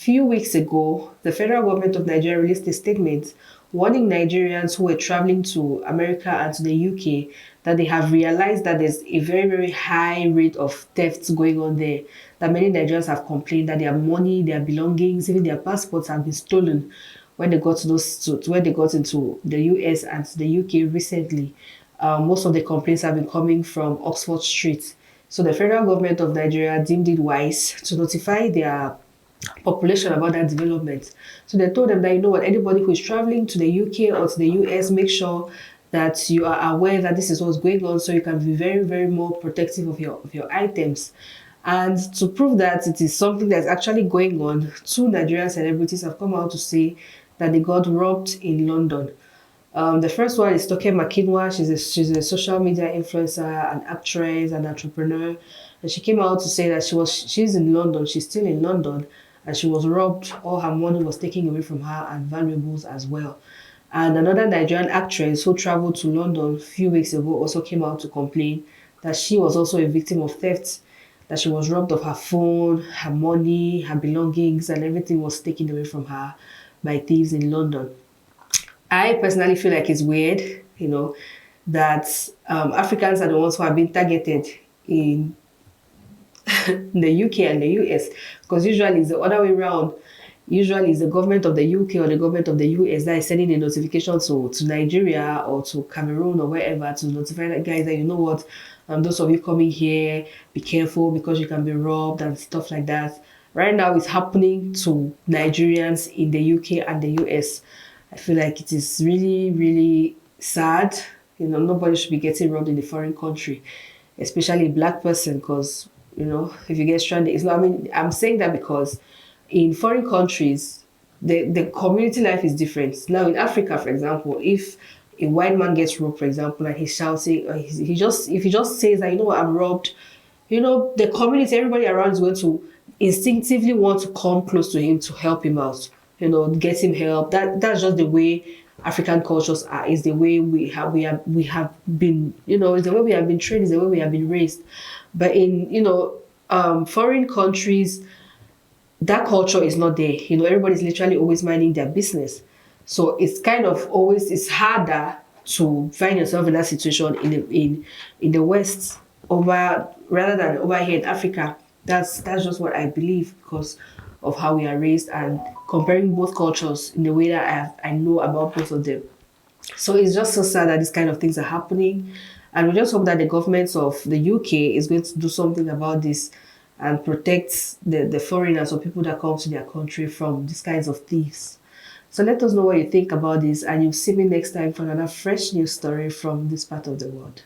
few weeks ago, the federal government of Nigeria released a statement warning Nigerians who were traveling to America and to the UK that they have realized that there's a very, very high rate of thefts going on there. That many Nigerians have complained that their money, their belongings, even their passports have been stolen when they got to when they got into the US and to the UK recently. Most of the complaints have been coming from Oxford Street. So the federal government of Nigeria deemed it wise to notify their population about that development. So they told them that, you know what, anybody who is traveling to the UK or to the US, make sure that you are aware that this is what's going on, so you can be very, very more protective of your items. And to prove that it is something that's actually going on, two Nigerian celebrities have come out to say that they got robbed in London. The first one is Toke Makinwa. She's a social media influencer, an actress, an entrepreneur. And she came out to say that she's in London, she's still in London, and she was robbed. All her money was taken away from her and valuables as well. And another Nigerian actress who traveled to London a few weeks ago also came out to complain that she was also a victim of theft, that she was robbed of her phone, her money, her belongings, and everything was taken away from her by thieves in London. I personally feel like it's weird, that Africans are the ones who have been targeted in the UK and the US, because usually it's the other way around. Usually it's the government of the UK or the government of the US that is sending a notification to Nigeria or to Cameroon or wherever to notify that guys that, you know what, those of you coming here, be careful because you can be robbed and stuff like that. Right now it's happening to Nigerians in the UK and the US. I feel like it is really, really sad. Nobody should be getting robbed in a foreign country, especially a black person, because, if you get stranded, it's not, I'm saying that because in foreign countries, the community life is different. Now in Africa, for example, if a white man gets robbed, for example, and he's shouting, or if he just says that, you know what, I'm robbed, the community, everybody around is going to instinctively want to come close to him to help him out, get him help. That's just the way African cultures are. Is the way we have been, is the way we have been trained, is the way we have been raised. But in foreign countries, that culture is not there. Everybody's literally always minding their business. So it's kind of always, it's harder to find yourself in that situation in the West rather than over here in Africa. That's just what I believe, because of how we are raised and comparing both cultures in the way that I know about both of them. So it's just so sad that these kind of things are happening. And we just hope that the government of the UK is going to do something about this and protect the foreigners or people that come to their country from these kinds of thieves. So let us know what you think about this, and you'll see me next time for another fresh news story from this part of the world.